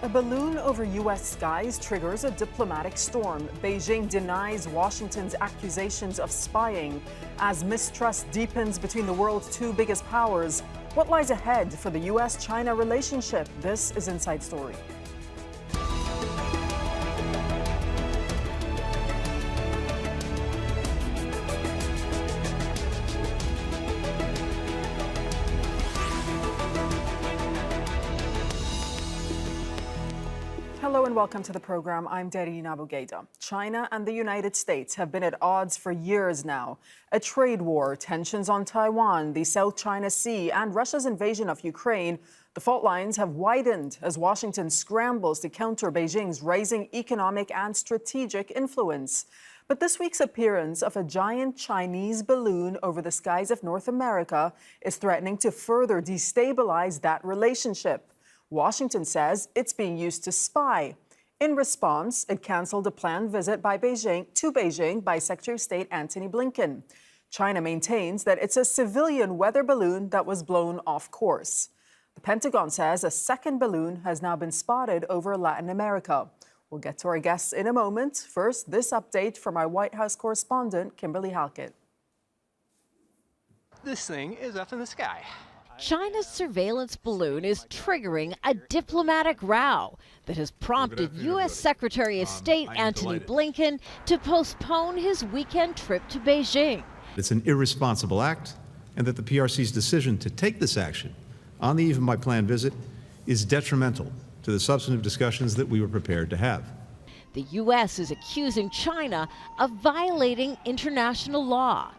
A balloon over U.S. skies triggers a diplomatic storm. Beijing denies Washington's accusations of spying. As mistrust deepens between the world's two biggest powers, what lies ahead for the U.S.-China relationship? This is Inside Story. Hello and welcome to the program. I'm Darina Bougaida. China and the United States have been at odds for years now. A trade war, tensions on Taiwan, the South China Sea, and Russia's invasion of Ukraine. The fault lines have widened as Washington scrambles to counter Beijing's rising economic and strategic influence. But this week's appearance of a giant Chinese balloon over the skies of North America is threatening to further destabilize that relationship. Washington says it's being used to spy. In response, it canceled a planned visit by Beijing by Secretary of State Antony Blinken. China maintains that it's a civilian weather balloon that was blown off course. The Pentagon says a second balloon has now been spotted over Latin America. We'll get to our guests in a moment. First, this update from our White House correspondent, Kimberly Halkett. This thing is up in the sky. China's surveillance balloon is triggering a diplomatic row that has prompted U.S. Secretary of State Antony Blinken to postpone his weekend trip to Beijing. It's an irresponsible act, and that the PRC's decision to take this action on the eve of my planned visit is detrimental to the substantive discussions that we were prepared to have. The U.S. is accusing China of violating international law.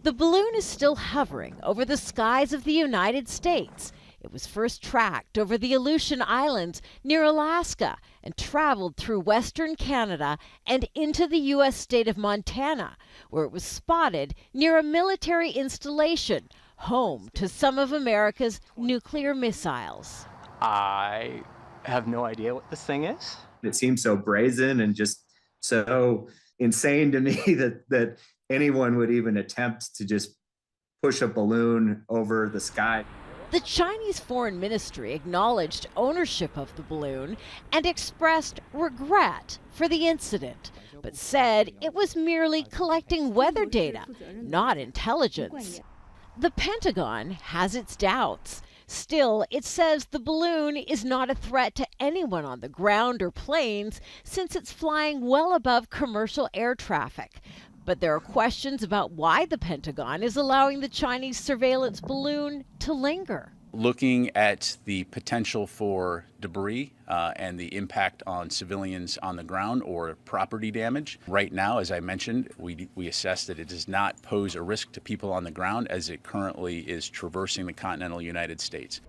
The balloon is still hovering over the skies of the United States. It was first tracked over the Aleutian Islands near Alaska and traveled through western Canada and into the U.S. state of Montana, where it was spotted near a military installation, home to some of America's nuclear missiles. I have no idea what this thing is. It seems so brazen and just so insane to me that anyone would even attempt to just push a balloon over the sky. The Chinese Foreign Ministry acknowledged ownership of the balloon and expressed regret for the incident, but said it was merely collecting weather data, not intelligence. The Pentagon has its doubts. Still, it says the balloon is not a threat to anyone on the ground or planes since it's flying well above commercial air traffic. But there are questions about why the Pentagon is allowing the Chinese surveillance balloon to linger. Looking at the potential for debris and the impact on civilians on the ground or property damage. Right now, as I mentioned, we assess that it does not pose a risk to people on the ground as it currently is traversing the continental United States.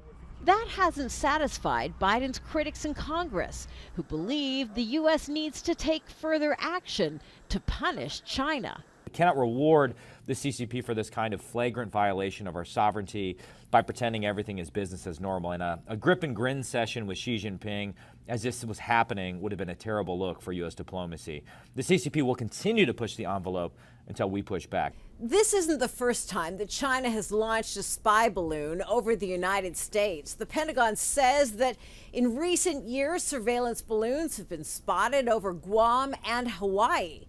That hasn't satisfied Biden's critics in Congress, who believe the U.S. needs to take further action to punish China. We cannot reward the CCP for this kind of flagrant violation of our sovereignty by pretending everything is business as normal. And a grip and grin session with Xi Jinping as this was happening would have been a terrible look for U.S. diplomacy. The CCP will continue to push the envelope until we push back. This isn't the first time that China has launched a spy balloon over the United States. The Pentagon says that in recent years, surveillance balloons have been spotted over Guam and Hawaii.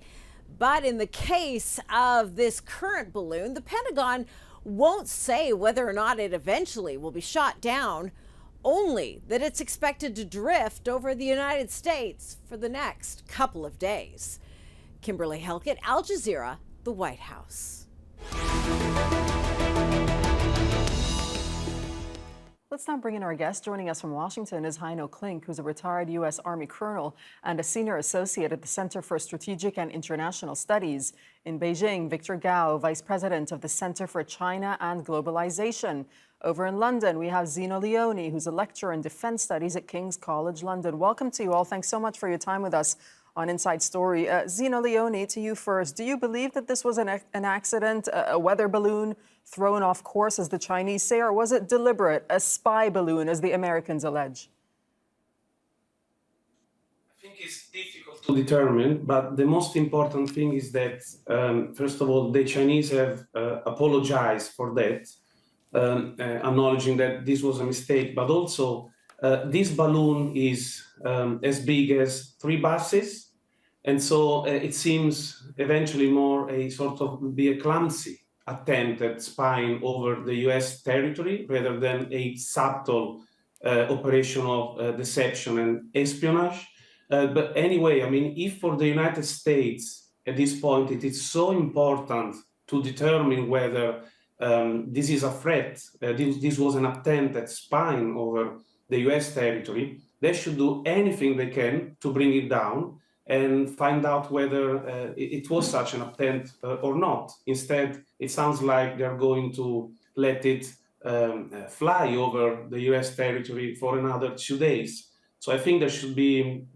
But in the case of this current balloon, the Pentagon won't say whether or not it eventually will be shot down, only that it's expected to drift over the United States for the next couple of days. Kimberly Halkett, Al Jazeera, the White House. Let's now bring in our guest. Joining us from Washington is Heino Klink, who's a retired U.S. Army colonel and a senior associate at the Center for Strategic and International Studies. In Beijing, Victor Gao, vice president of the Center for China and Globalization. Over in London, we have Zeno Leone, who's a lecturer in defense studies at King's College London. Welcome to you all. Thanks so much for your time with us on Inside Story. Zeno Leone, to you first. Do you believe that this was an accident, a weather balloon thrown off course, as the Chinese say, or was it deliberate, a spy balloon, as the Americans allege? I think it's difficult to determine, but the most important thing is that, first of all, the Chinese have apologized for that, acknowledging that this was a mistake, but also this balloon is as big as 3 buses. And so it seems eventually more a sort of be a clumsy attempt at spying over the US territory rather than a subtle operation of deception and espionage. But anyway, I mean, if for the United States at this point it is so important to determine whether this is a threat, this was an attempt at spying over the US territory, they should do anything they can to bring it down and find out whether it was such an attempt or not. Instead, it sounds like they're going to let it fly over the US territory for another 2 days. So I think there should be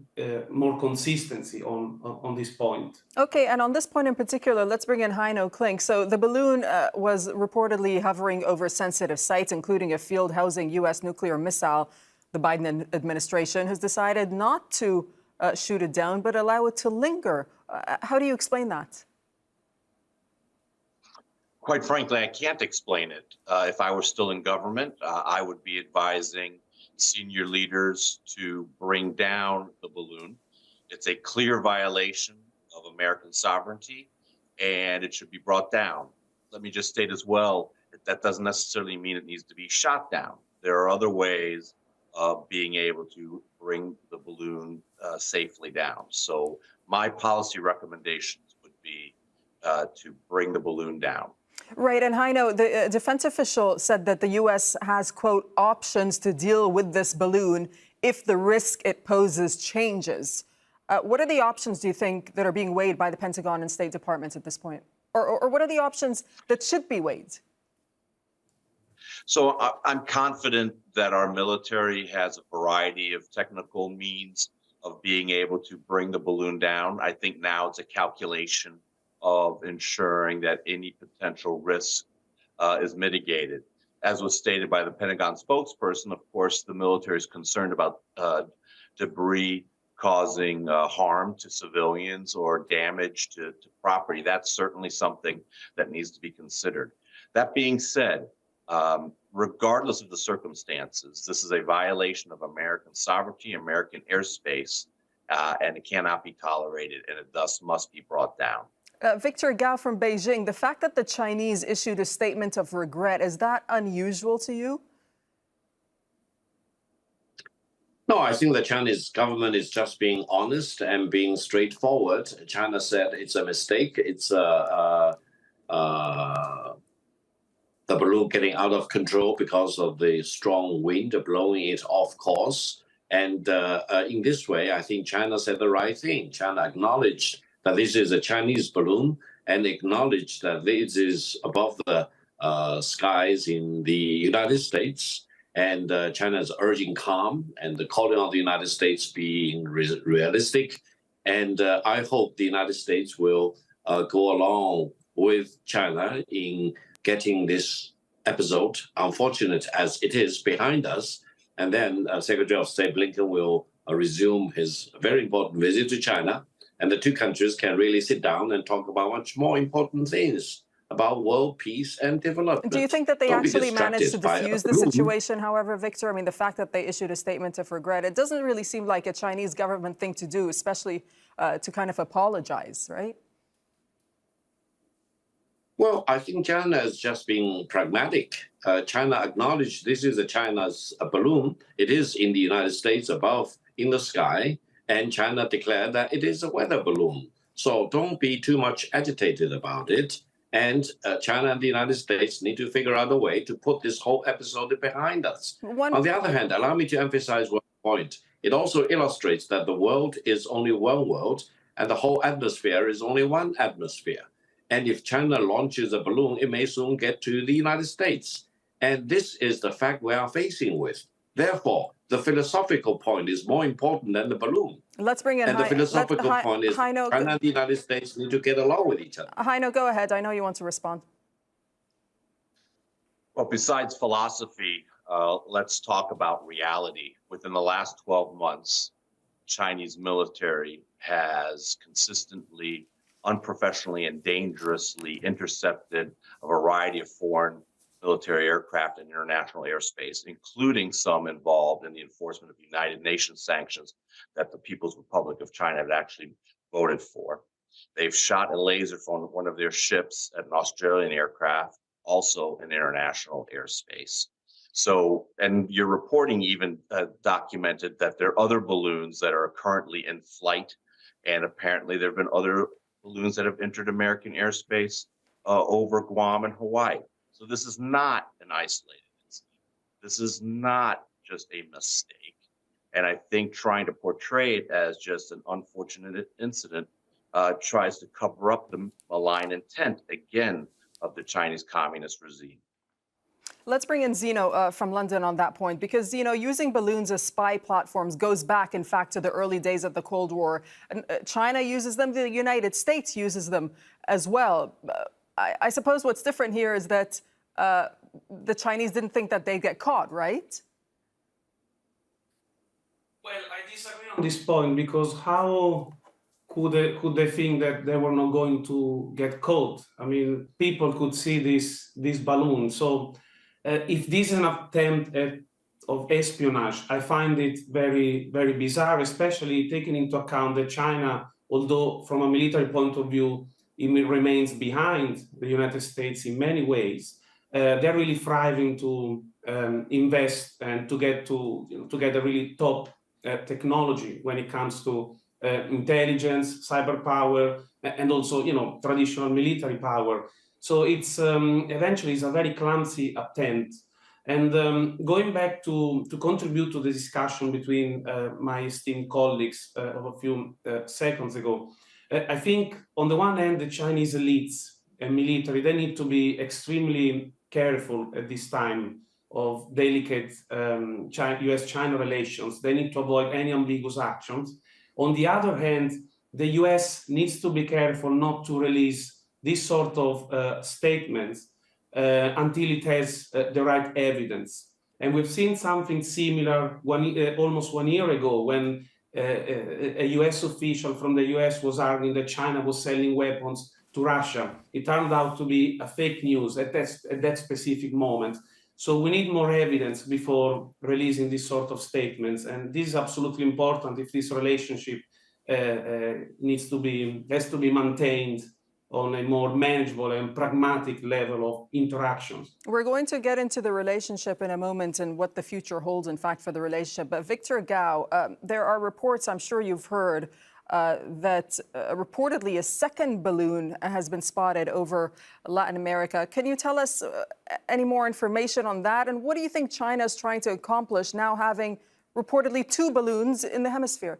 more consistency on this point. Okay, and on this point in particular, let's bring in Heino Klink. So the balloon was reportedly hovering over sensitive sites, including a field housing U.S. nuclear missile. The Biden administration has decided not to shoot it down, but allow it to linger. How do you explain that? Quite frankly, I can't explain it. If I were still in government, I would be advising senior leaders to bring down the balloon. It's a clear violation of American sovereignty, and it should be brought down. Let me just state as well that doesn't necessarily mean it needs to be shot down. There are other ways of being able to bring the balloon safely down. So my policy recommendations would be to bring the balloon down. Right, and Heino, the defense official said that the U.S. has, quote, options to deal with this balloon if the risk it poses changes. What are the options, do you think, that are being weighed by the Pentagon and State Departments at this point? Or what are the options that should be weighed? So I'm confident that our military has a variety of technical means of being able to bring the balloon down. I think now it's a calculation of ensuring that any potential risk is mitigated. As was stated by the Pentagon spokesperson, of course, the military is concerned about debris causing harm to civilians or damage to property. That's certainly something that needs to be considered. That being said, regardless of the circumstances, this is a violation of American sovereignty, American airspace, and it cannot be tolerated, and it thus must be brought down. Victor Gao from Beijing, the fact that the Chinese issued a statement of regret, is that unusual to you? No, I think the Chinese government is just being honest and being straightforward. China said it's a mistake. It's the balloon getting out of control because of the strong wind blowing it off course. And in this way, I think China said the right thing. China acknowledged that this is a Chinese balloon and acknowledged that this is above the skies in the United States. And China is urging calm and calling on the United States being realistic. And I hope the United States will go along with China in getting this episode, unfortunate as it is, behind us. And then Secretary of State Blinken will resume his very important visit to China. And the two countries can really sit down and talk about much more important things about world peace and development. Do you think that they actually managed to defuse the situation, however, Victor? I mean, the fact that they issued a statement of regret, it doesn't really seem like a Chinese government thing to do, especially to kind of apologize, right? Well, I think China is just being pragmatic. China acknowledged this is China's balloon. It is in the United States above in the sky. And China declared that it is a weather balloon. So don't be too much agitated about it. And China and the United States need to figure out a way to put this whole episode behind us. On the other hand, allow me to emphasize one point. It also illustrates that the world is only one world and the whole atmosphere is only one atmosphere. And if China launches a balloon, it may soon get to the United States. And this is the fact we are facing with. Therefore, the philosophical point is more important than the balloon. Let's bring in And the philosophical point is Heino, China and the United States need to get along with each other. Heino, go ahead. I know you want to respond. Well, besides philosophy, let's talk about reality. Within the last 12 months, Chinese military has consistently, unprofessionally, and dangerously intercepted a variety of foreign military aircraft in international airspace, including some involved in the enforcement of United Nations sanctions that the People's Republic of China had actually voted for. They've shot a laser from one of their ships at an Australian aircraft, also in international airspace. So, and your reporting even documented that there are other balloons that are currently in flight, and apparently there have been other balloons that have entered American airspace over Guam and Hawaii. So this is not an isolated incident. This is not just a mistake. And I think trying to portray it as just an unfortunate incident tries to cover up the malign intent, again, of the Chinese Communist regime. Let's bring in Zeno from London on that point, because, using balloons as spy platforms goes back, in fact, to the early days of the Cold War. And, China uses them, the United States uses them as well. I suppose what's different here is that the Chinese didn't think that they'd get caught, right? Well, I disagree on this point, because how could they think that they were not going to get caught? I mean, people could see this balloon. So if this is an attempt of espionage, I find it very, very bizarre, especially taking into account that China, although from a military point of view, it remains behind the United States in many ways. They're really thriving to invest and to get a really top technology when it comes to intelligence, cyber power, and also traditional military power. So it's eventually it's a very clumsy attempt. And going back to contribute to the discussion between my esteemed colleagues of a few seconds ago, I think on the one hand, the Chinese elites and military, they need to be extremely careful at this time of delicate US-China relations. They need to avoid any ambiguous actions. On the other hand, the US needs to be careful not to release this sort of statements until it has the right evidence. And we've seen something similar almost 1 year ago when a US official from the US was arguing that China was selling weapons to Russia. It turned out to be a fake news at that specific moment. So we need more evidence before releasing this sort of statements. And this is absolutely important if this relationship has to be maintained on a more manageable and pragmatic level of interactions. We're going to get into the relationship in a moment and what the future holds, in fact, for the relationship. But Victor Gao, there are reports, I'm sure you've heard, that reportedly a second balloon has been spotted over Latin America. Can you tell us any more information on that? And what do you think China is trying to accomplish now having reportedly two balloons in the hemisphere?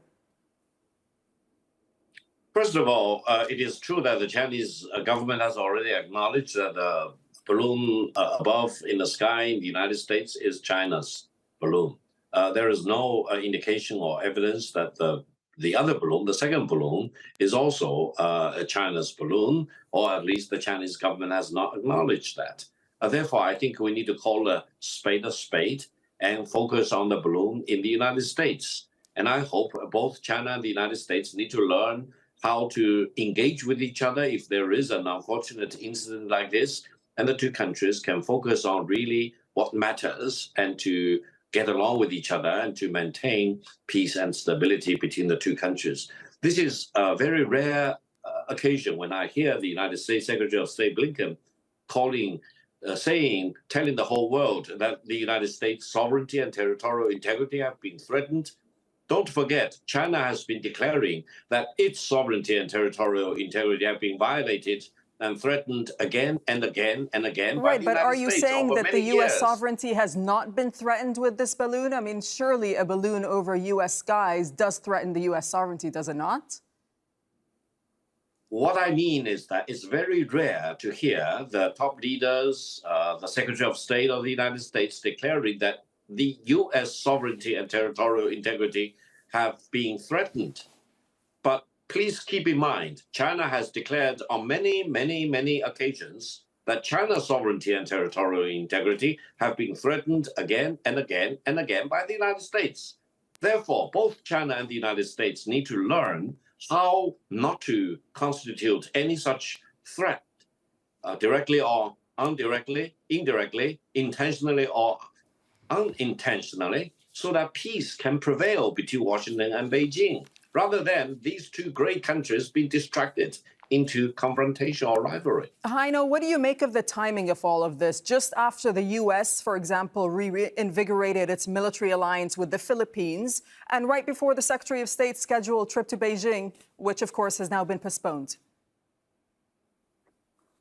First of all, it is true that the Chinese government has already acknowledged that the balloon above in the sky in the United States is China's balloon. There is no indication or evidence that the other balloon, the second balloon, is also China's balloon, or at least the Chinese government has not acknowledged that. Therefore, I think we need to call a spade and focus on the balloon in the United States. And I hope both China and the United States need to learn how to engage with each other if there is an unfortunate incident like this, and the two countries can focus on really what matters and to get along with each other and to maintain peace and stability between the two countries. This is a very rare occasion when I hear the United States Secretary of State Blinken telling the whole world that the United States sovereignty and territorial integrity have been threatened. Don't forget, China has been declaring that its sovereignty and territorial integrity have been violated and threatened again and again and again. Right, but are you saying that the U.S. years. sovereignty has not been threatened with this balloon? I mean, surely a balloon over U.S. skies does threaten the U.S. sovereignty, does it not? What I mean is that it's very rare to hear the top leaders, the Secretary of State of the United States declaring that the U.S. sovereignty and territorial integrity have been threatened. But please keep in mind, China has declared on many occasions that China's sovereignty and territorial integrity have been threatened again and again and again by the United States. Therefore, both China and the United States need to learn how not to constitute any such threat, directly or indirectly, intentionally or unintentionally, so that peace can prevail between Washington and Beijing, rather than these two great countries being distracted into confrontation or rivalry. Heino, what do you make of the timing of all of this? Just after the U.S., for example, reinvigorated its military alliance with the Philippines, and right before the Secretary of State's scheduled trip to Beijing, which, of course, has now been postponed.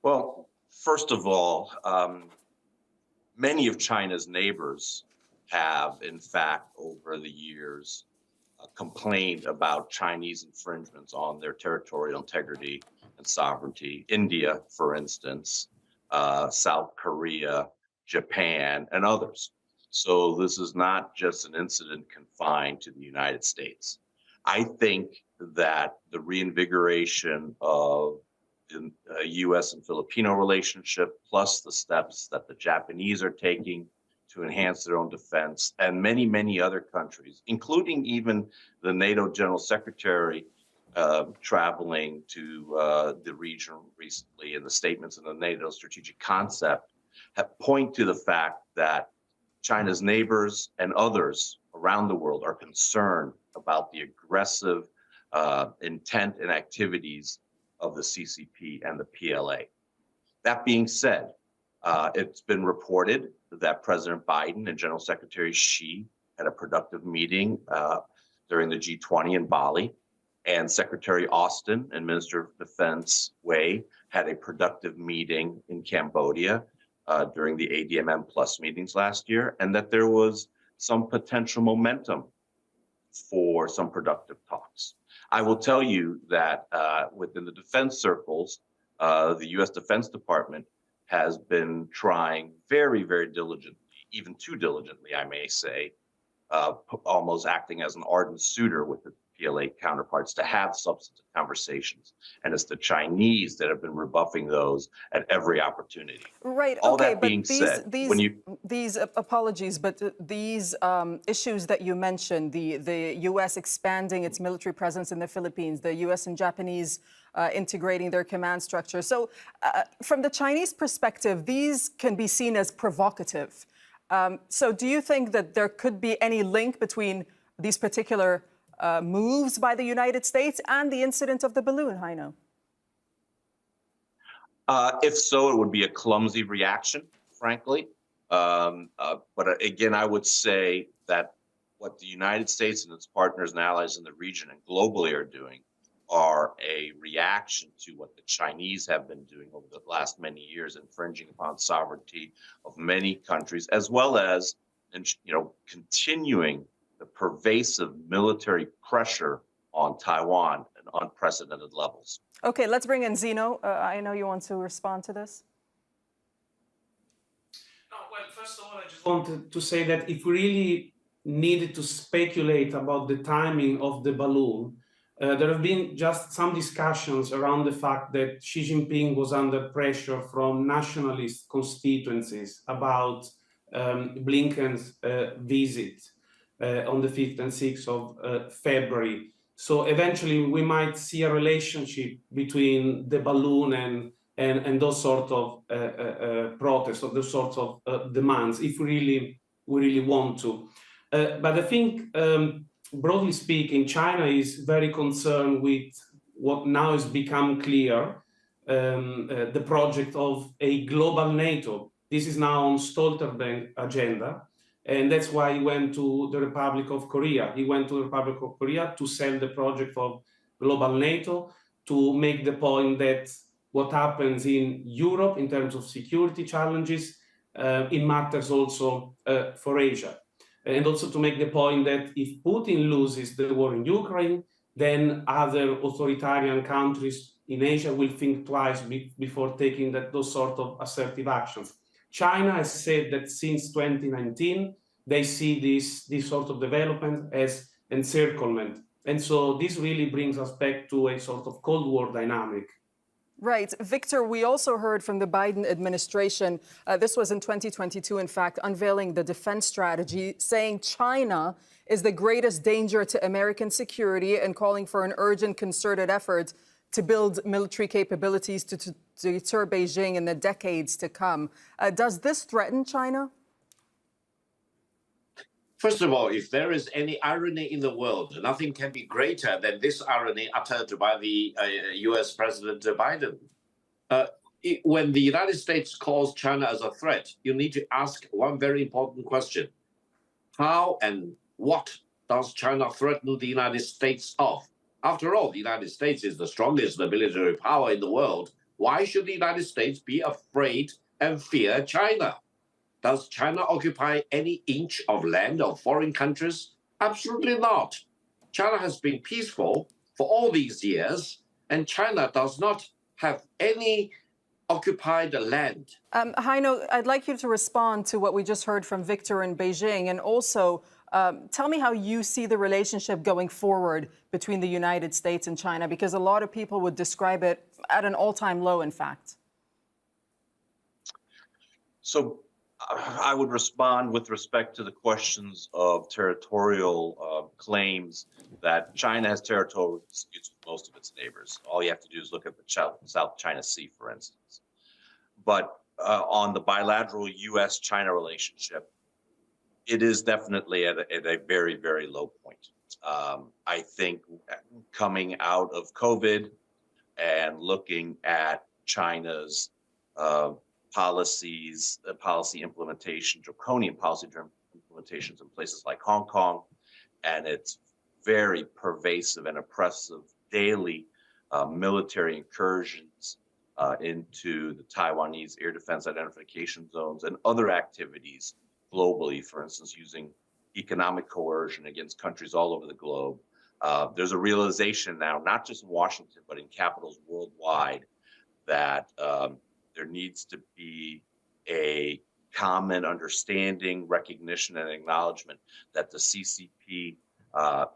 Well, first of all, many of China's neighbors have, in fact, over the years, complained about Chinese infringements on their territorial integrity and sovereignty. India, for instance, South Korea, Japan, and others. So this is not just an incident confined to the United States. I think that the reinvigoration of the U.S. and Filipino relationship, plus the steps that the Japanese are taking to enhance their own defense, and many, many other countries, including even the NATO General Secretary traveling to the region recently, and the statements in the NATO strategic concept have point to the fact that China's neighbors and others around the world are concerned about the aggressive intent and activities of the CCP and the PLA. That being said, it's been reported that President Biden and General Secretary Xi had a productive meeting during the G20 in Bali, and Secretary Austin and Minister of Defense Wei had a productive meeting in Cambodia during the ADMM Plus meetings last year, and that there was some potential momentum for some productive talks. I will tell you that within the defense circles, the U.S. Defense Department has been trying very, very diligently, even too diligently, I may say, almost acting as an ardent suitor with the PLA counterparts to have substantive conversations. And it's the Chinese that have been rebuffing those at every opportunity. Right. All okay, that being said, these apologies, but these issues that you mentioned, the U.S. expanding its military presence in the Philippines, the U.S. and Japanese integrating their command structure. So from the Chinese perspective, these can be seen as provocative. So do you think that there could be any link between these particular moves by the United States and the incident of the balloon, Heino? If so, it would be a clumsy reaction, frankly. But again, I would say that what the United States and its partners and allies in the region and globally are doing are a reaction to what the Chinese have been doing over the last many years, infringing upon sovereignty of many countries, as well as, continuing the pervasive military pressure on Taiwan at unprecedented levels. Okay, let's bring in Zeno. I know you want to respond to this. Well, first of all, I just wanted to say that if we really needed to speculate about the timing of the balloon, there have been just some discussions around the fact that Xi Jinping was under pressure from nationalist constituencies about Blinken's visit on the 5th and 6th of February. So eventually we might see a relationship between the balloon and those sort of protests or those sorts of demands, if we really want to. But I think, broadly speaking, China is very concerned with what now has become clear, the project of a global NATO. This is now on Stoltenberg's agenda. And that's why he went to the Republic of Korea. He went to the Republic of Korea to sell the project of global NATO, to make the point that what happens in Europe in terms of security challenges, it matters also for Asia. And also to make the point that if Putin loses the war in Ukraine, then other authoritarian countries in Asia will think twice before taking those sort of assertive actions. China has said that since 2019, they see this sort of development as encirclement. And so this really brings us back to a sort of Cold War dynamic. Right. Victor, we also heard from the Biden administration, this was in 2022, in fact, unveiling the defense strategy, saying China is the greatest danger to American security and calling for an urgent concerted effort to build military capabilities to deter Beijing in the decades to come. Does this threaten China? First of all, if there is any irony in the world, nothing can be greater than this irony uttered by the US President Biden. When the United States calls China as a threat, you need to ask one very important question. How and what does China threaten the United States of? After all, the United States is the strongest military power in the world. Why should the United States be afraid and fear China? Does China occupy any inch of land of foreign countries? Absolutely not. China has been peaceful for all these years, and China does not have any occupied land. Heino, I'd like you to respond to what we just heard from Victor in Beijing, and also tell me how you see the relationship going forward between the United States and China, because a lot of people would describe it at an all-time low, in fact. So I would respond with respect to the questions of territorial claims that China has territorial disputes with most of its neighbors. All you have to do is look at the South China Sea, for instance. But on the bilateral U.S.-China relationship, it is definitely at a very, very low point. I think coming out of COVID and looking at China's policy implementation, draconian policy implementations in places like Hong Kong, and its very pervasive and oppressive daily military incursions into the Taiwanese air defense identification zones and other activities globally, for instance, using economic coercion against countries all over the globe. There's a realization now, not just in Washington, but in capitals worldwide, that there needs to be a common understanding, recognition, and acknowledgement that the CCP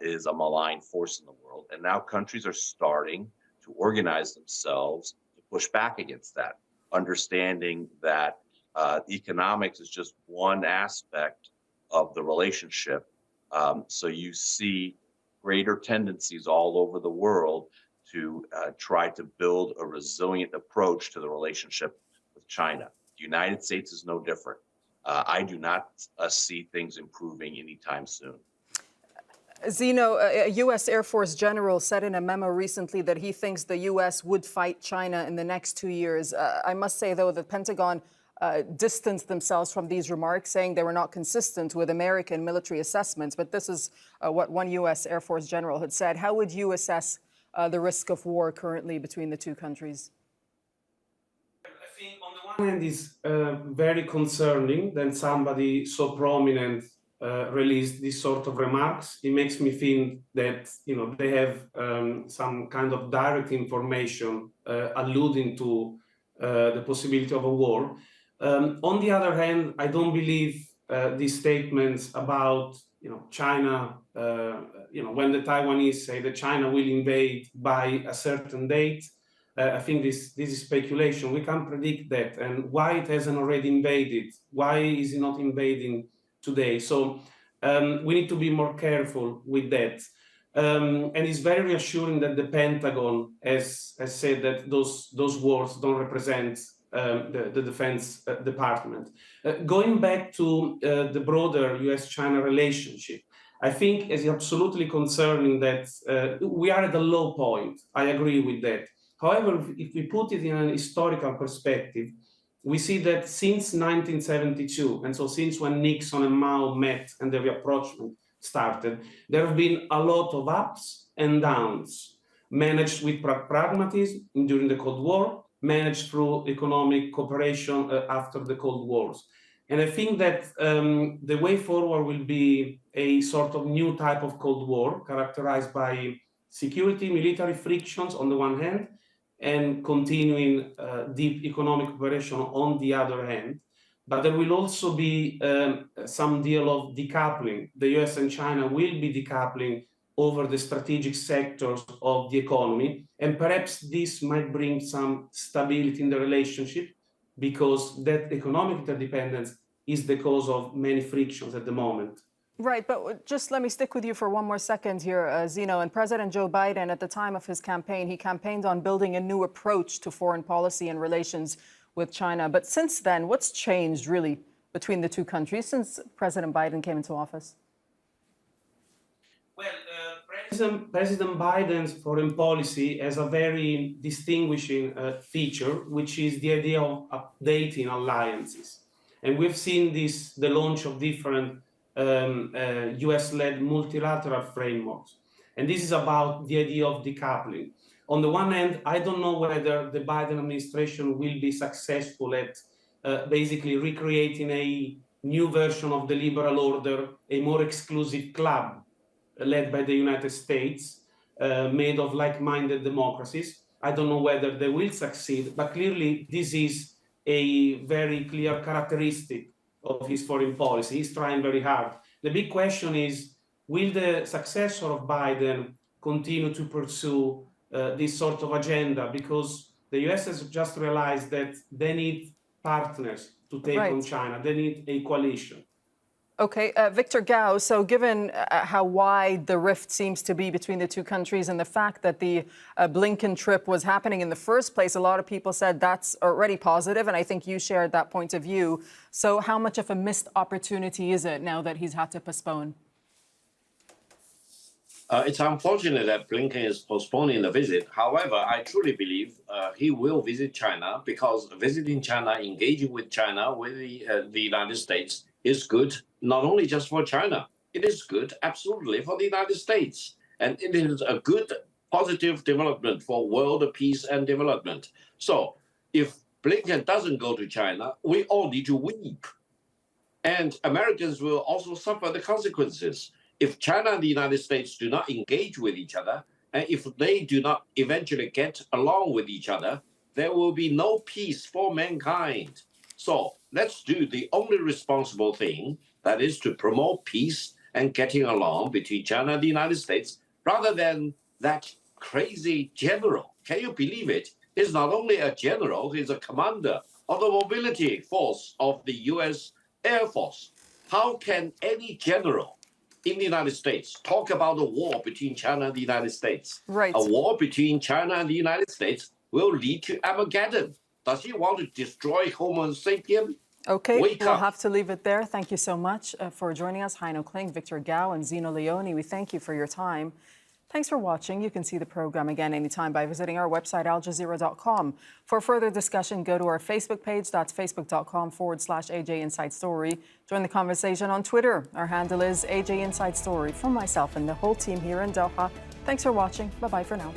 is a malign force in the world. And now countries are starting to organize themselves to push back against that, understanding that economics is just one aspect of the relationship. So you see greater tendencies all over the world to try to build a resilient approach to the relationship with China. The United States is no different. I do not see things improving anytime soon. Zeno, a U.S. Air Force general said in a memo recently that he thinks the U.S. would fight China in the next 2 years. I must say, though, the Pentagon distanced themselves from these remarks, saying they were not consistent with American military assessments. But this is what one U.S. Air Force general had said. How would you assess the risk of war currently between the two countries? I think on the one hand it's very concerning that somebody so prominent released this sort of remarks. It makes me think that they have some kind of direct information alluding to the possibility of a war. On the other hand, I don't believe these statements about China, when the Taiwanese say that China will invade by a certain date. I think this is speculation. We can't predict that. And why it hasn't already invaded? Why is it not invading today? So we need to be more careful with that. And it's very reassuring that the Pentagon has said that those words don't represent the Defense Department. Going back to the broader US-China relationship, I think it's absolutely concerning that we are at a low point. I agree with that. However, if we put it in an historical perspective, we see that since 1972, and so since when Nixon and Mao met and the rapprochement started, there have been a lot of ups and downs, managed with pragmatism during the Cold War, managed through economic cooperation after the Cold Wars. And I think that the way forward will be a sort of new type of Cold War characterized by security, military frictions on the one hand, and continuing deep economic cooperation on the other hand. But there will also be some deal of decoupling. The US and China will be decoupling over the strategic sectors of the economy. And perhaps this might bring some stability in the relationship, because that economic interdependence is the cause of many frictions at the moment. Right, but just let me stick with you for one more second here, Zeno. And President Joe Biden, at the time of his campaign, he campaigned on building a new approach to foreign policy and relations with China. But since then, what's changed really between the two countries since President Biden came into office? Well, President Biden's foreign policy has a very distinguishing feature, which is the idea of updating alliances. And we've seen this, the launch of different US-led multilateral frameworks. And this is about the idea of decoupling. On the one hand, I don't know whether the Biden administration will be successful at basically recreating a new version of the liberal order, a more exclusive club led by the United States, made of like-minded democracies. I don't know whether they will succeed, but clearly this is a very clear characteristic of his foreign policy. He's trying very hard. The big question is, will the successor of Biden continue to pursue this sort of agenda? Because the US has just realized that they need partners to take on China. They need a coalition. Okay, Victor Gao, so given how wide the rift seems to be between the two countries and the fact that the Blinken trip was happening in the first place, a lot of people said that's already positive, and I think you shared that point of view. So how much of a missed opportunity is it now that he's had to postpone? It's unfortunate that Blinken is postponing the visit. However, I truly believe he will visit China, because visiting China, engaging with China, with the United States is good, not only just for China. It is good, absolutely, for the United States. And it is a good, positive development for world peace and development. So if Blinken doesn't go to China, we all need to weep. And Americans will also suffer the consequences. If China and the United States do not engage with each other, and if they do not eventually get along with each other, there will be no peace for mankind. So let's do the only responsible thing, that is to promote peace and getting along between China and the United States, rather than that crazy general. Can you believe it? He's not only a general, he's a commander of the mobility force of the US Air Force. How can any general in the United States talk about a war between China and the United States? Right. A war between China and the United States will lead to Armageddon. Does he want to destroy Homo sapien? Okay, Wake we'll up. have to leave it there. Thank you so much for joining us, Heino Kling, Victor Gao, and Zeno Leone. We thank you for your time. Thanks for watching. You can see the program again anytime by visiting our website, aljazeera.com. For further discussion, go to our Facebook page. That's facebook.com/AJ Inside Story. Join the conversation on Twitter. Our handle is AJ Inside Story. From myself and the whole team here in Doha, thanks for watching. Bye-bye for now.